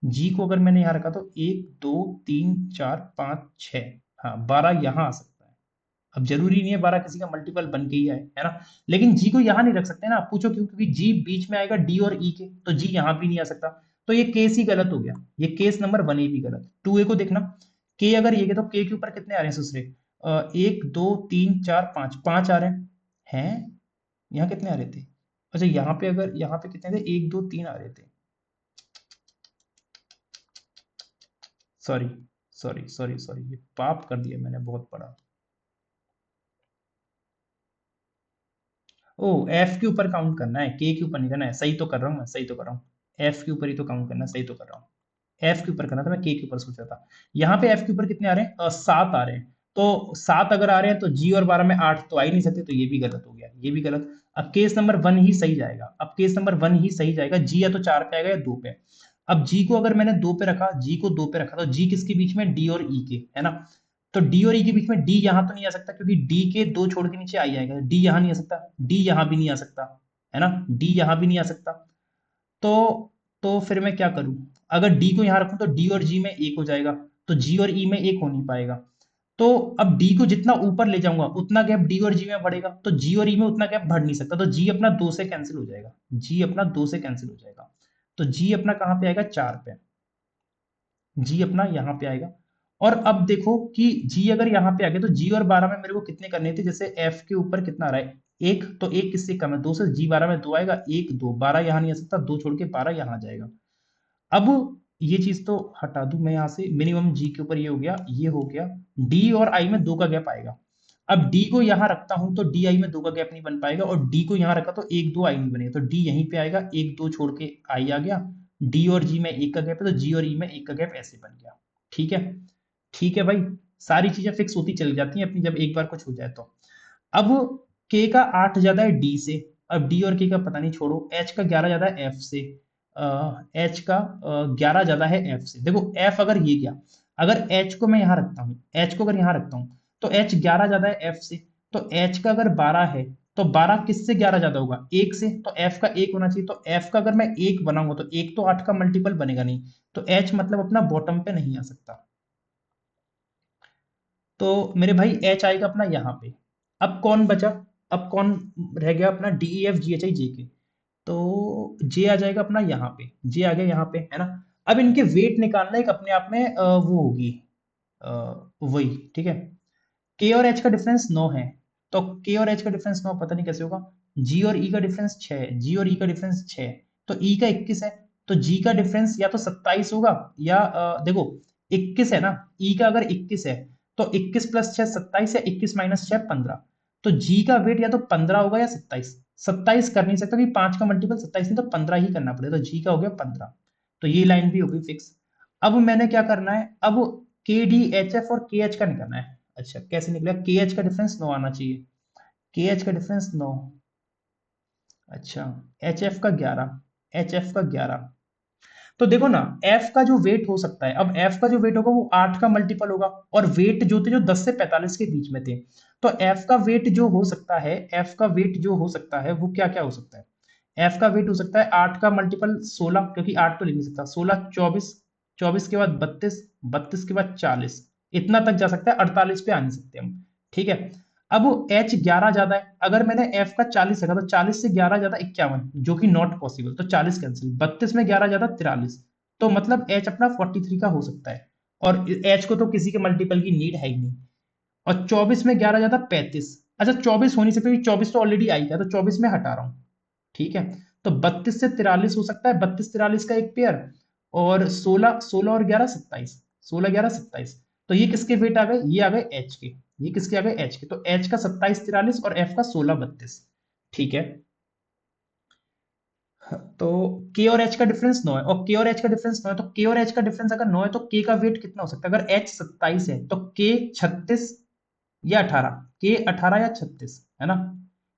जी को अगर मैंने यहाँ रखा तो 1 2 3 4 5 6, हाँ 12 यहाँ आ सकता है। अब जरूरी नहीं है 12 किसी का मल्टीपल बन के ही आए, है ना। लेकिन जी को यहाँ नहीं रख सकते ना, आप पूछो क्यों, क्योंकि जी बीच में आएगा डी और ई के, तो जी यहाँ भी नहीं आ सकता। तो ये केस ही गलत हो गया, ये केस नंबर 1 ए भी गलत। 2 ए को देखना, के अगर ये के तो के के ऊपर कितने आ रहे हैं दूसरे, 1 2 3 4 5, 5 आ रहे हैं। यहाँ कितने आ रहे थे, अच्छा यहाँ पे अगर यहाँ पे कितने थे, 1 2 3 आ रहे थे। सॉरी सॉरी सॉरी सॉरी, ये पाप कर दिया मैंने बहुत बड़ा। ओ, एफ के ऊपर काउंट करना है, के ऊपर नहीं करना है, सही तो कर रहा हूँ मैं, सही तो कर रहा हूँ। एफ के ऊपर ही तो काउंट करना है, सही तो कर रहा हूँ। एफ के ऊपर करना था, मैं के ऊपर सोचा था। यहाँ पे एफ के ऊपर कितने आ रहे हैं, 7 आ रहे हैं। तो 7 अगर आ रहे हैं तो जी और 12 में 8 तो आ ही नहीं सकते, तो ये भी गलत हो गया, ये भी गलत। अब केस नंबर 1 ही सही जाएगा, अब केस नंबर 1 ही सही जाएगा, जी या तो 4 पे आएगा या 2 पे। अब जी को अगर मैंने 2 पे रखा, जी को 2 पे रखा, तो जी किसके बीच में, डी और ई के, है ना। तो डी और ई के बीच में डी यहां तो नहीं आ सकता, क्योंकि डी के दो छोड़ के नीचे आई आएगा, डी यहां नहीं आ सकता, डी यहां भी नहीं आ सकता, है ना, डी यहां भी नहीं आ सकता। तो फिर मैं क्या करूं, अगर डी को यहां रखूं तो डी और जी में एक हो जाएगा, तो जी और ई में एक हो नहीं पाएगा। तो अब डी को जितना ऊपर ले जाऊंगा उतना गैप डी और जी में बढ़ेगा, तो जी और ई में उतना गैप बढ़ नहीं सकता, तो जी अपना 2 से कैंसिल हो जाएगा, जी अपना 2 से कैंसिल हो जाएगा। तो जी अपना कहां पे आएगा, 4 पे। जी अपना यहाँ पे आएगा। और अब देखो कि जी अगर यहाँ पे आ गया तो जी और 12 में मेरे को कितने करने थे, जैसे एफ के ऊपर कितना आ रहा है, एक, तो एक किससे कम है, 2 से। जी 12 में 2 आएगा, 1 2 12 यहाँ नहीं आ सकता, 2 छोड़ के 12 यहाँ आ जाएगा। अब ये चीज तो हटा दूं मैं यहाँ से, मिनिमम जी के ऊपर ये हो गया, ये हो गया। डी और आई में 2 का गैप आएगा। अब डी को यहां रखता हूं तो डी आई में 2 का गैप नहीं बन पाएगा, और डी को यहां रखा तो 1 2 आई नहीं बनेगा, तो डी यहीं पे आएगा, 1 2 छोड़ के आई आ गया। डी और जी में 1 का गैप है, तो जी और ई में 1 का गैप ऐसे बन गया। ठीक है, ठीक है भाई, सारी चीजें फिक्स होती चली जाती हैं अपनी, जब एक बार कुछ हो जाए तो। अब के का 8 ज्यादा है डी से, अब डी और के का पता नहीं, छोड़ो। एच का 11 ज्यादा है एफ से, एच का 11 ज्यादा है एफ से। देखो एफ अगर ये गया, अगर एच को मैं यहां रखता हूं, एच को अगर यहां रखता हूं तो एच 11 ज्यादा है एफ से। तो एच का अगर 12 है तो 12 किससे 11 ज्यादा होगा, एक से, तो एफ का एक होना चाहिए। तो एफ का अगर मैं एक बनाऊंगा तो एक तो 8 का मल्टीपल बनेगा नहीं, तो एच मतलब अपना बॉटम पे नहीं आ सकता। तो मेरे भाई एच आएगा अपना यहाँ पे। अब कौन बचा, अब कौन रह गया अपना, D E F G H I J K. तो जे आ जाएगा अपना यहाँ पे, जे आ गया यहाँ पे, है ना। अब इनके वेट निकालना एक अपने आप में वो होगी, अ, वही, ठीक है। के और एच का डिफरेंस 9 है, तो के और एच का डिफरेंस 9 पता नहीं कैसे होगा। जी और ई का डिफरेंस 6 है, जी और ई का डिफरेंस 6, तो ई का 21 है, तो जी का डिफरेंस या तो 27 होगा, या देखो 21 है ना, ई का अगर 21 है तो 21 प्लस 6 27, या 21 माइनस 6 15। तो जी का वेट या तो 15 होगा या 27। 27 कर नहीं सकता कि 5 का मल्टीपल 27 नहीं, तो 15 ही करना पड़ेगा, तो जी का हो गया 15। तो ये लाइन भी होगी फिक्स। अब मैंने क्या करना है, अब के डी एच एफ और के एच का निकालना है। अच्छा कैसे निकला, के एच का डिफरेंस 9 आना चाहिए, के एच का डिफरेंस 9। अच्छा, एच एफ का 11, एच एफ का 11, तो देखो ना, एफ का जो वेट हो सकता है, अब एफ का जो वेट होगा वो 8 का मल्टीपल होगा, और वेट जो थे जो 10 से 45 के बीच में थे, तो एफ का वेट जो हो सकता है, एफ का वेट जो हो सकता है वो क्या क्या हो सकता है? एफ का वेट हो सकता है 8 का मल्टीपल 16, क्योंकि 8 तो ले नहीं सकता, 16 24, 24 के बाद 32, 32 के बाद 40, इतना तक जा सकता है, 48 पे आ नहीं सकते हम। ठीक है, अब वो एच 11 ज्यादा है, अगर मैंने एफ का 40 रखा तो 40 से 11 ज्यादा 51, जो कि नॉट पॉसिबल, तो 40 कैंसिल, 32 में 11 ज्यादा 43, तो मतलब एच अपना 43 का हो सकता है, और एच को तो किसी के मल्टीपल की नीड है ही नहीं। और 24 में 11 ज्यादा 35, अच्छा 24 होने से पहले 24 तो ऑलरेडी आई था, तो 24 में हटा रहा हूं। ठीक है, तो 32 से 43 हो सकता है, 32 43 का एक पेयर, और 16, 16 और 11 27, 16 11 27, तो ये किसके वेट आ गए? ये आ गए एच के, ये किसके आ गए? एच के, तो एच का 27 43 और एफ का 16 32। ठीक है, तो के और एच का डिफरेंस 9 है, और के और एच का डिफरेंस 9 है, तो के और एच का डिफरेंस अगर 9 है तो के का वेट कितना हो सकता है? अगर एच 27 है तो के 36 या 18, के 18 या 36, है ना,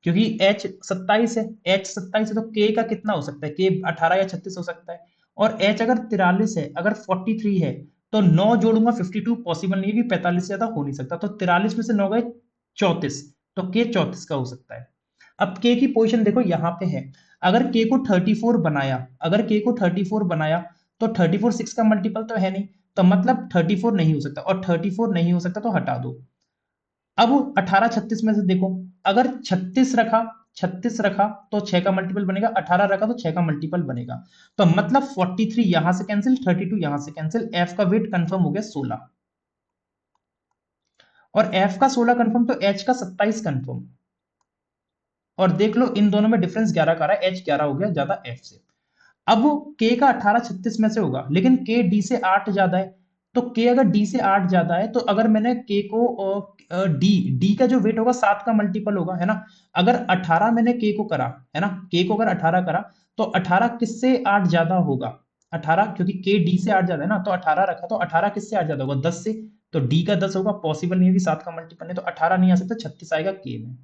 क्योंकि एच 27 है, एच 27 है तो के का कितना हो सकता है? के 18 या 36 हो सकता है। और एच अगर 43 है, अगर 43 है, तो 9 जोड़ूंगा 52, पॉसिबल नहीं है कि 45 से ज्यादा हो नहीं सकता, तो 43 में से 9 गए 34, तो के 34 का हो सकता है। अब के की पोजीशन देखो यहाँ पे है, अगर के को 34 बनाया, अगर के को 34 बनाया, तो 34 6 का मल्टीपल तो है नहीं, तो मतलब 34 नहीं हो सकता, और 34 नहीं हो सकता तो हटा दो। अब 18 36 में से देखो, अगर 36 रखा, 36 रखा तो 6 का मल्टीपल बनेगा, 18 रखा तो 6 का मल्टीपल बनेगा, तो मतलब 43 यहां से कैंसिल, 32 यहां से कैंसिल, एफ का वेट कंफर्म हो गया 16, और एफ का 16 कंफर्म तो एच का 27 कंफर्म, और देख लो इन दोनों में डिफरेंस 11 का रहा है, एच 11 हो गया ज्यादा एफ से। अब वो के का 18 36 में से होगा, लेकिन के डी से 8 ज्यादा है, तो के अगर डी से 8 ज्यादा है, तो अगर मैंने के को डी डी का जो वेट होगा 7 का मल्टीपल होगा, है ना, अगर 18 मैंने के को करा, है ना, के को अगर 18 करा, तो 18 किससे 8 ज्यादा होगा? 18, क्योंकि के डी से 8 ज्यादा है ना, तो 18 रखा, तो 18 किससे 8 ज्यादा होगा? 10 से, तो डी का 10 होगा, पॉसिबल नहीं है कि 7 का मल्टीपल है, तो 18 नहीं आ सकता, 36 आएगा के में।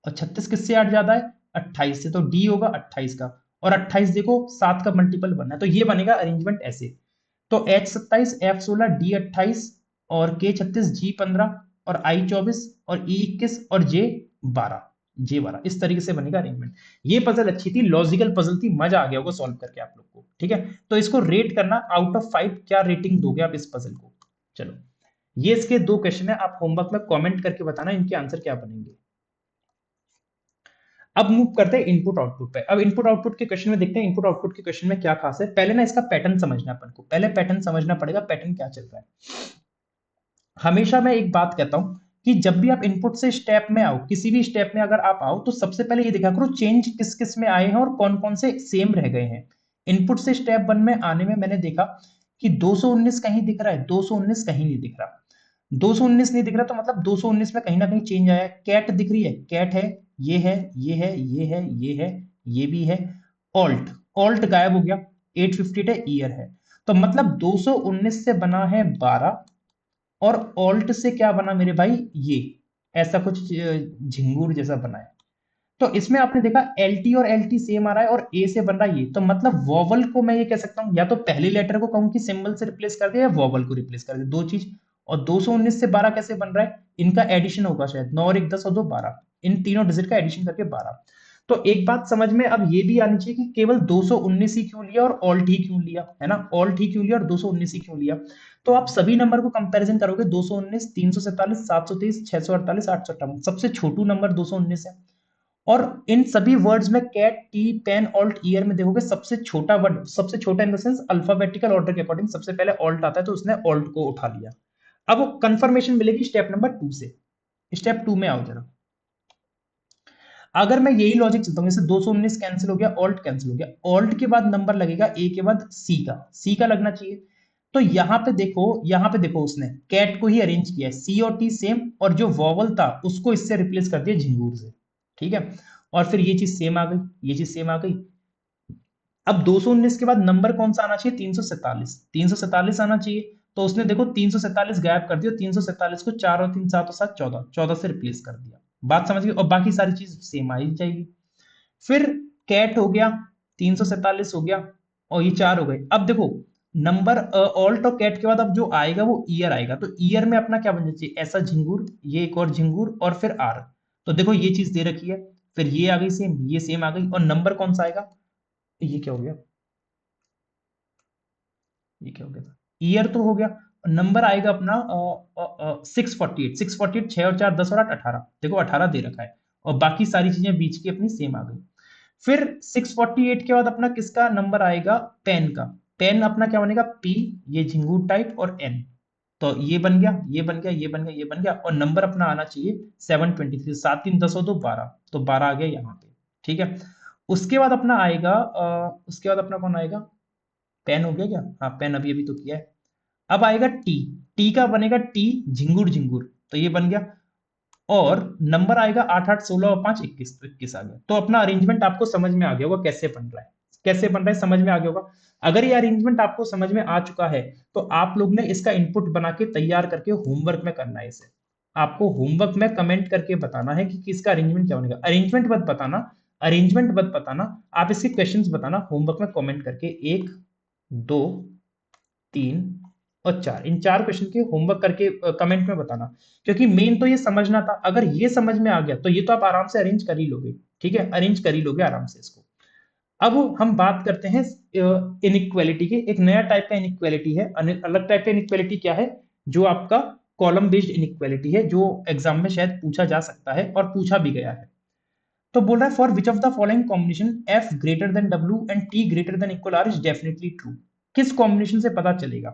और 36 किससे 8 ज्यादा है? 28 से, तो डी होगा 28 का, और 28 देखो 7 का मल्टीपल बनना है, तो ये बनेगा अरेंजमेंट ऐसे। तो एच 27, एफ 16, डी 28, और के 36, जी 15, और आई 24, और ई 21, और जे 12, जे 12, इस तरीके से बनेगा अरेंजमेंट। ये पजल अच्छी थी, लॉजिकल पजल थी, मजा आ गया होगा सॉल्व करके आप लोग को। ठीक है, तो इसको रेट करना, आउट ऑफ 5 क्या रेटिंग दोगे आप इस पजल को? चलो, ये इसके दो क्वेश्चन है, आप होमवर्क में कमेंट करके बताना इनके आंसर क्या बनेंगे। अब मूव करते हैं इनपुट आउटपुट पे। अब इनपुट आउटपुट के क्वेश्चन में देखते हैं इनपुट आउटपुट के क्वेश्चन में क्या खास है। पहले ना इसका पैटर्न समझना, अपन को पहले पैटर्न समझना पड़ेगा, पैटर्न क्या चल रहा है। हमेशा मैं एक बात कहता हूं कि जब भी आप इनपुट से स्टेप में आओ, किसी भी स्टेप में अगर आप आओ, तो सबसे पहले ये देखा करो चेंज किस किस में आए हैं और कौन कौन से सेम रह गए हैं। इनपुट से स्टेप 1 में आने में मैंने देखा कि 219 कहीं दिख रहा है, 219 कहीं नहीं दिख रहा, 219 नहीं दिख रहा, तो मतलब 219 में कहीं ना कहीं चेंज आया है। कैट दिख रही है, कैट है, ये है, ये है, ये है, ये है, ये भी है। ऑल्ट, ऑल्ट गायब हो गया, 858 है, ईयर है, तो मतलब 219 से बना है 12, और ऑल्ट से क्या बना मेरे भाई? ये ऐसा कुछ झिंगूर जैसा बना है। तो इसमें आपने देखा एल टी और एल टी सेम आ रहा है, और ए से बन रहा है ये, तो मतलब वॉवल को मैं ये कह सकता हूँ, या तो पहले लेटर को कहूँ कि सिंबल से रिप्लेस कर दे, या वॉवल को रिप्लेस कर दे, दो चीज। और 219 से 12 कैसे बन रहा है? इनका एडिशन होगा शायद, 9 और 1 10 और 2 12, इन तीनों डिजिट का एडिशन करके 12। तो एक बात समझ में अब ये भी आनी चाहिए कि केवल 219 ही क्यों लिया और ऑल्ट ही क्यों लिया, है ना, ऑल्ट ही क्यों लिया और 219 ही क्यों लिया। तो आप सभी नंबर को कंपैरिजन करोगे, 219, 347, 723, 648, 858, सबसे छोटू नंबर 219 है। और इन सभी वर्ड्स में cat, tea, pen, alt, ear में देखोगे सबसे छोटा वर्ड, सबसे छोटा in the sense alphabetical order के अकॉर्डिंग सबसे पहले ऑल्ट आता है, तो उसने ऑल्ट को उठा लिया। अब कंफर्मेशन मिलेगी स्टेप नंबर 2 से। स्टेप 2 में आओ जरा। अगर मैं यही लॉजिक चलता हूं, जैसे 219 कैंसिल हो गया, ऑल्ट कैंसिल हो गया, ऑल्ट के बाद नंबर लगेगा ए के बाद सी का, सी का लगना चाहिए। तो यहां पे देखो, यहां पे देखो उसने कैट को ही अरेंज किया है, सी और टी सेम, और जो वॉवल था उसको इससे रिप्लेस कर दिया झिंगूर से। ठीक है, और फिर ये चीज सेम आ गई, ये चीज सेम आ गई। अब 219 के बाद नंबर कौन सा आना चाहिए? 347, 347 आना चाहिए। तो उसने देखो 347 गायब कर दिया, 347 को 4 और 3 7 और 7 14, 14 से रिप्लेस कर दिया। बात समझ गई, और बाकी सारी चीज सेम आ ही जाएगी। फिर कैट हो गया, 347 हो गया, और ये 4 हो गए। अब देखो नंबर ऑल्ट और कैट के बाद अब जो आएगा वो ईयर आएगा, तो ईयर में अपना क्या बनना चाहिए, ऐसा झिंगुर, ये एक और झिंगुर और फिर आर। तो देखो ये चीज दे रखी है, फिर ये आ गई सेम, ये सेम आ गई, और नंबर कौन सा आएगा, ये क्या हो गया, ये क्या हो गया था, ईयर तो हो गया, नंबर आएगा अपना 648, 648, 6 और 4 10 और 8 18, देखो 18 दे रखा है, और बाकी सारी चीजें बीच की अपनी सेम आ गई। फिर 648 के बाद अपना किसका नंबर आएगा, पेन का, पेन अपना क्या बनेगा, पी, ये झिंगूर टाइप और एन, तो ये बन गया, ये बन गया, ये बन गया, ये बन गया, और नंबर अपना आना चाहिए 723, 7 3 10 और 2 12, तो 12 आ गया यहाँ पे। ठीक है, उसके बाद अपना आएगा उसके बाद अपना कौन आएगा, पेन हो गया क्या, हाँ पेन अभी अभी तो किया है। अब आएगा टी, टी का बनेगा टी झिंगुर झिंगुर, तो ये बन गया, और नंबर आएगा 8 8 16 और 5 21, तो 21 आ गया। तो अपना अरेंजमेंट आपको समझ में आ गया होगा कैसे बन रहा है, कैसे बन रहा है समझ में आ गया होगा। अगर ये अरेंजमेंट आपको समझ में आ चुका है तो आप लोग ने इसका इनपुट बना के तैयार करके होमवर्क में करना है इसे, आपको होमवर्क में कमेंट करके बताना है कि किसका अरेंजमेंट क्या बनेगा, अरेंजमेंट मत बताना, अरेंजमेंट मत बताना, आप इसके क्वेश्चंस बताना होमवर्क में कमेंट करके, 1 2 3 और 4, इन 4 क्वेश्चन के होमवर्क करके कमेंट में बताना, क्योंकि मेन तो ये समझना था, अगर ये समझ में आ गया तो ये तो आप आराम से अरेंज कर ही लोगे, ठीक है, अरेंज कर ही लोगे आराम से इसको। अब हम बात करते हैं इनइक्वालिटी की, एक नया टाइप का इनइक्वालिटी है, अलग टाइप का इनइक्वालिटी क्या है, जो आपका कॉलम बेस्ड इनइक्वालिटी है, जो एग्जाम में शायद पूछा जा सकता है और पूछा भी गया है। तो बोल रहा है for which of the following combination F greater than W and T greater than equal R is definitely true, किस कॉम्बिनेशन से पता चलेगा।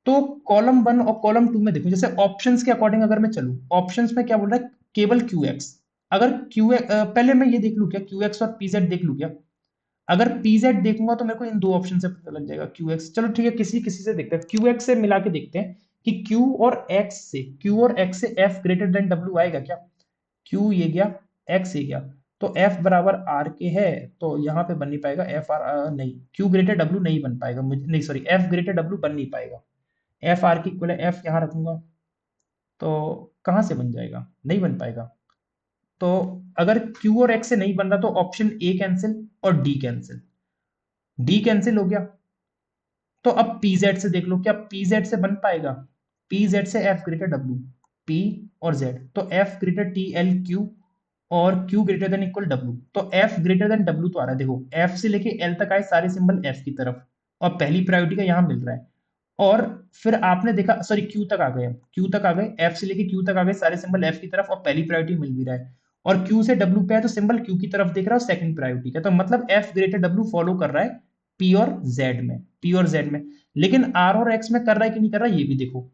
तो कॉलम 1 और कॉलम 2 में देखो, जैसे ऑप्शंस के अकॉर्डिंग अगर मैं चलूं, ऑप्शंस में क्या बोल रहा है, केवल क्यू एक्स, अगर क्यू पहले मैं ये देख लूं क्या, क्यू एक्स और पीजेड देख लूं क्या, अगर पीजेड देखूंगा तो मेरे को इन दो ऑप्शन से पता लग जाएगा, क्यू एक्स, चलो ठीक है, किसी किसी से देखते हैं, क्यू एक्स से मिला के देखते हैं कि क्यू और एक्स से एफ ग्रेटर देन डब्ल्यू आएगा क्या, क्यू ये गया, एक्स ये गया, तो एफ बराबर आर के है, तो यहाँ पे बन नहीं पाएगा, एफ आर नहीं, क्यू ग्रेटर डब्ल्यू नहीं बन पाएगा, मुझे नहीं सॉरी, एफ ग्रेटर डब्ल्यू बन नहीं पाएगा, एफ आर की इक्वल है, एफ यहाँ रखूंगा तो कहाँ से बन जाएगा, नहीं बन पाएगा। तो अगर क्यू और एक्स से नहीं बन रहा तो ऑप्शन ए कैंसिल और डी कैंसिल, डी कैंसिल हो गया। तो अब पीजेड से देख लो, क्या पीजेड से बन पाएगा, पीजेड से एफ ग्रेटर डब्ल्यू, पी और जेड, तो F greater T L Q और Q greater than equal W, तो एफ ग्रेटर देन डब्ल्यू तो आ रहा है, देखो एफ से लेके एल तक आए सारे सिंबल एफ की तरफ, और पहली प्रायोरिटी का यहाँ मिल रहा है, और फिर आपने देखा सॉरी क्यू तक आ गए, क्यू तक आ गए, एफ से लेके क्यू तक आ गए सारे सिंबल एफ की तरफ, और पहली प्रायोरिटी मिल भी रहा है, और क्यू से डब्ल्यू पे है तो सिंबल क्यू की तरफ देख रहा है सेकंड प्रायोरिटी का, तो मतलब एफ ग्रेटर डब्ल्यू फॉलो कर रहा है पी और जेड में, पी और जेड में, लेकिन आर और एक्स में कर रहा है कि नहीं कर रहा है ये भी देखो।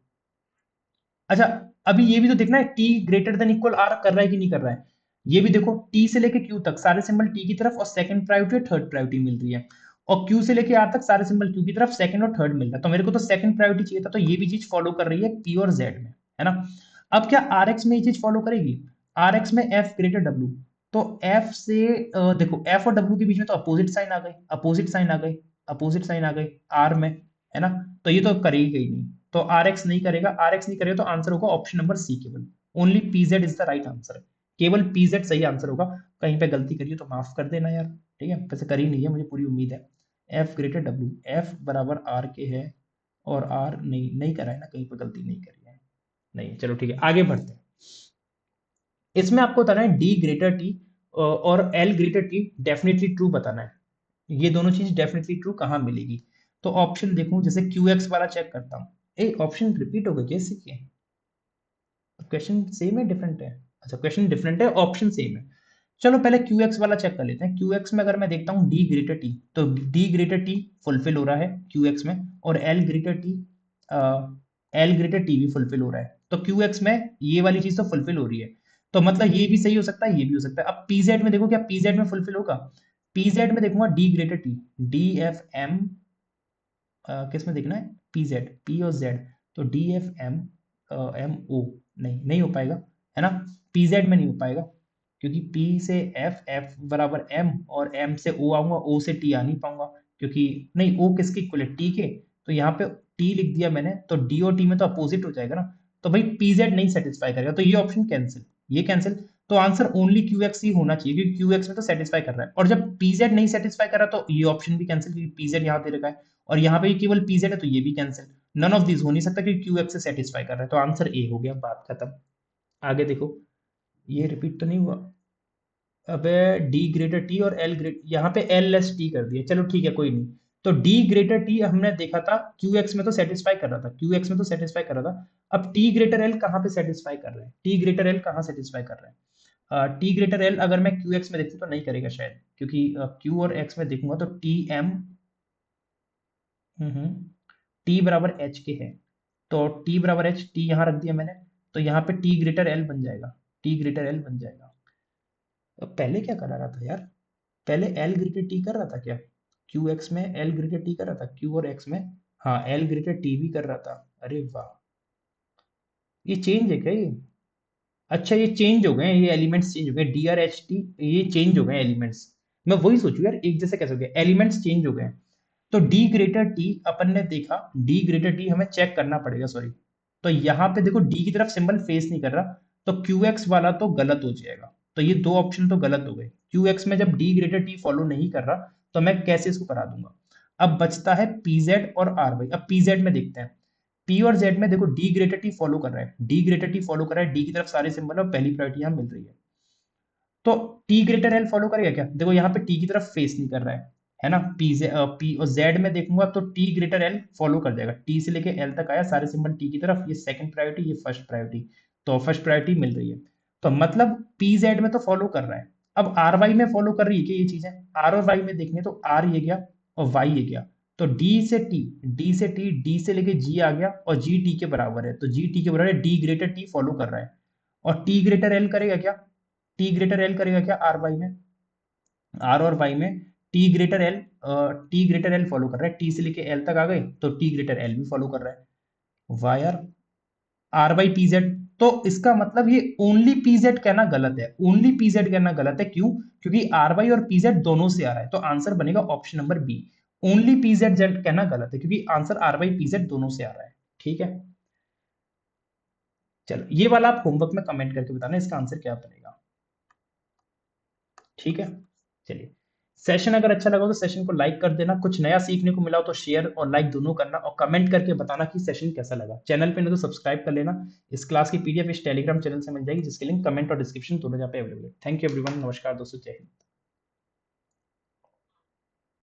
अच्छा, अभी ये भी तो देखना है T greater than equal R कर रहा है कि नहीं कर रहा है, ये भी देखो, टी से लेके क्यू तक सारे सिंबल टी की तरफ और सेकंड प्रायोरिटी और थर्ड प्रायोरिटी मिल रही है, और क्यू से लेके आर तक सारे सिंबल क्यू की तरफ सेकंड और थर्ड मिल रहा है, तो मेरे को तो सेकंड प्रायोरिटी चाहिए था, तो ये भी चीज फॉलो कर रही है पी और जेड में, है ना। अब क्या आर एक्स में ये चीज फॉलो करेगी, आर एक्स में एफ ग्रेटर डब्ल्यू, तो एफ से देखो एफ और डब्ल्यू के बीच में तो अपोजिट साइन आ गई, अपोजिट साइन आ गई, अपोजिट साइन आ गई आर में, है ना, तो ये तो करेगी ही नहीं, तो आर एक्स नहीं करेगा, आर एक्स नहीं करेगा तो आंसर होगा ऑप्शन नंबर सी, केवल only PZ is the right answer, केवल पीजेड सही आंसर होगा। कहीं पे गलती करिए तो माफ कर देना यार, ठीक है, वैसे करी नहीं है, मुझे पूरी उम्मीद है। एफ ग्रेटर डब्ल्यू, एफ बराबर आर के है, और आर नहीं नहीं करा है ना, कहीं पे गलती नहीं करी है, नहीं, चलो ठीक है आगे बढ़ते हैं। इसमें आपको बताना है डी ग्रेटर टी और L greater T definitely true बताना है, ये दोनों चीज डेफिनेटली ट्रू कहाँ मिलेगी। तो ऑप्शन देखूं, जैसे क्यू एक्स वाला चेक करता हूँ, ए ऑप्शन रिपीट हो गए कैसे किए, क्वेश्चन सेम है डिफरेंट है, अच्छा क्वेश्चन डिफरेंट है ऑप्शन सेम है। चलो पहले क्यू एक्स वाला चेक कर लेते हैं, क्यू एक्स में अगर मैं देखता हूँ डी ग्रेटर टी, तो डी ग्रेटर टी फुलफिल हो रहा है क्यू एक्स में, और L greater T, L greater T भी फुलफिल हो रहा है, तो क्यू एक्स में ये वाली चीज तो फुलफिल हो रही है, तो मतलब ये भी सही हो सकता है, ये भी हो सकता है। अब पीजेड में देखो क्या पीजेड में फुलफिल होगा, पीजेड में देखूंगा D greater T, D F M, किस में देखना है, पी जेड, पी और जेड, तो D F M M O, नहीं नहीं हो पाएगा, है ना, पी जेड में नहीं हो पाएगा, क्योंकि पी से एफ, एफ बराबर एम, और एम से ओ आऊंगा, ओ से टी आ नहीं पाऊंगा, क्योंकि नहीं ओ किसके इक्वल है, टी के, तो यहाँ पे टी लिख दिया मैंने, तो डी और टी में तो अपोजिट हो जाएगा ना, तो भाई पी जेड नहीं सेटिस्फाई करेगा, तो ये ऑप्शन कैंसिल, ये कैंसिल। तो आंसर ओनली क्यू एक्स ही होना चाहिए, क्योंकि क्यू एक्स में तो सेटिस्फाई कर रहा है। और जब पीजेड नहीं सेटिस्फाई कर रहा तो ये ऑप्शन भी कैंसिल, क्योंकि पीजेड यहाँ दे रखा है और यहाँ पे केवल पीजेड है, तो ये भी कैंसिल। नन ऑफ दिस हो नहीं सकता क्योंकि क्यू एक्स से सेटिस्फाई कर रहा है, तो आंसर ए हो गया, बात खत्म। आगे देखो, ये रिपीट तो नहीं हुआ। अबे डी ग्रेटर टी और एल ग्रेट, यहाँ पे एल लेस टी कर दिया, चलो ठीक है कोई नहीं। तो डी ग्रेटर टी हमने देखा था क्यू एक्स में तो सेटिस्फाई कर रहा था, क्यू एक्स में तो सेटिस्फाई कर रहा था। अब टी ग्रेटर एल कहाँ पे सेटिस्फाई कर रहा है, टी ग्रेटर एल कहाँ सेटिस्फाई कर रहा है? टी ग्रेटर एल अगर मैं क्यू एक्स में देखूँ तो नहीं करेगा शायद, क्योंकि क्यू और एक्स में देखूंगा तो टी एम टी बराबर एच के है। तो टी बराबर एच, टी यहाँ रख दिया मैंने, तो यहाँ पे टी ग्रेटर एल बन जाएगा, टी ग्रेटर एल बन जाएगा। अब पहले क्या करा रहा था यार, पहले एल ग्रेटर टी कर रहा था क्या? क्यू एक्स में एल ग्रेटर टी कर रहा था, क्यू और एक्स में हाँ एल ग्रेटर टी भी कर रहा था। अरे वाह, ये चेंज है क्या ये? अच्छा ये चेंज हो गए, ये एलिमेंट्स चेंज हो गए, डी आर एच टी, ये चेंज हो गए एलिमेंट्स। मैं वही सोचू यार, एक जैसे कैसे हो गया, एलिमेंट्स चेंज हो गए। तो डी ग्रेटर टी अपन ने देखा, डी ग्रेटर टी हमें चेक करना पड़ेगा, सॉरी। तो यहाँ पे देखो डी की तरफ सिंबल फेस नहीं कर रहा, तो क्यू एक्स वाला तो गलत हो जाएगा। तो ये दो ऑप्शन तो गलत हो गए, क्यू एक्स में जब डी ग्रेटर टी फॉलो नहीं कर रहा तो मैं कैसे इसको करा दूंगा। अब बचता है पीजेड और आर वाई। अब पीजेड में देखते हैं, पी और जेड में देखो डी ग्रेटर टी फॉलो कर रहा है, डी ग्रेटर टी फॉलो कर रहा है, डी की तरफ सारे सिंबल और पहली प्रायोरिटी यहाँ मिल रही है। तो टी ग्रेटर एल फॉलो करेगा क्या? देखो यहाँ पे टी की तरफ फेस नहीं कर रहा है ना, पी और जेड में देखूंगा तो टी ग्रेटर एल फॉलो कर जाएगा, टी से लेके एल तक आया सारे सिंबल टी की तरफ, ये सेकंड प्रायोरिटी ये फर्स्ट प्रायोरिटी, तो फर्स्ट प्रायोरिटी मिल रही है। तो मतलब पी जेड में तो फॉलो कर रहा है। अब आर वाई में फॉलो कर रही है कि ये चीजें, आर और वाई में देखेंगे तो आर ये गया और वाई ये गया, तो डी से टी, डी से टी, डी से लेके जी आ गया और जी टी के बराबर है, तो जी टी के बराबर है, डी ग्रेटर टी फॉलो कर रहा है। और टी ग्रेटर एल करेगा क्या? टी ग्रेटर एल करेगा क्या आर वाई में, आर और वाई में T greater L, T greater L follow कर रहा है, टी से लेके एल तक आ गए तो टी ग्रेटर एल भी फॉलो कर रहा है। Y R, R by P Z. तो इसका मतलब ये ओनली पी जेड कहना गलत है, ओनली पी जेड कहना गलत है, क्यों? क्योंकि आर वाई और पी जेड दोनों से आ रहा है, तो आंसर बनेगा option number B. Only P Z Z कहना गलत है, क्योंकि answer R Y P Z दोनों से आ रहा है। ठीक है, चलो ये वाला आप होमवर्क में कमेंट करके बताना इसका आंसर क्या बनेगा। ठीक है, चलिए। सेशन अगर अच्छा लगा तो सेशन को लाइक कर देना, कुछ नया सीखने को मिला हो तो शेयर और लाइक दोनों करना, और कमेंट करके बताना कि सेशन कैसा लगा। चैनल पे नहीं तो सब्सक्राइब कर लेना। इस क्लास की पीडीएफ इस टेलीग्राम चैनल से मिल जाएगी, जिसके लिंक कमेंट और डिस्क्रिप्शन दोनों जहाँ पे अवेलेबल है। थैंक यू एवरीवन, नमस्कार दोस्तों, जय हिंद।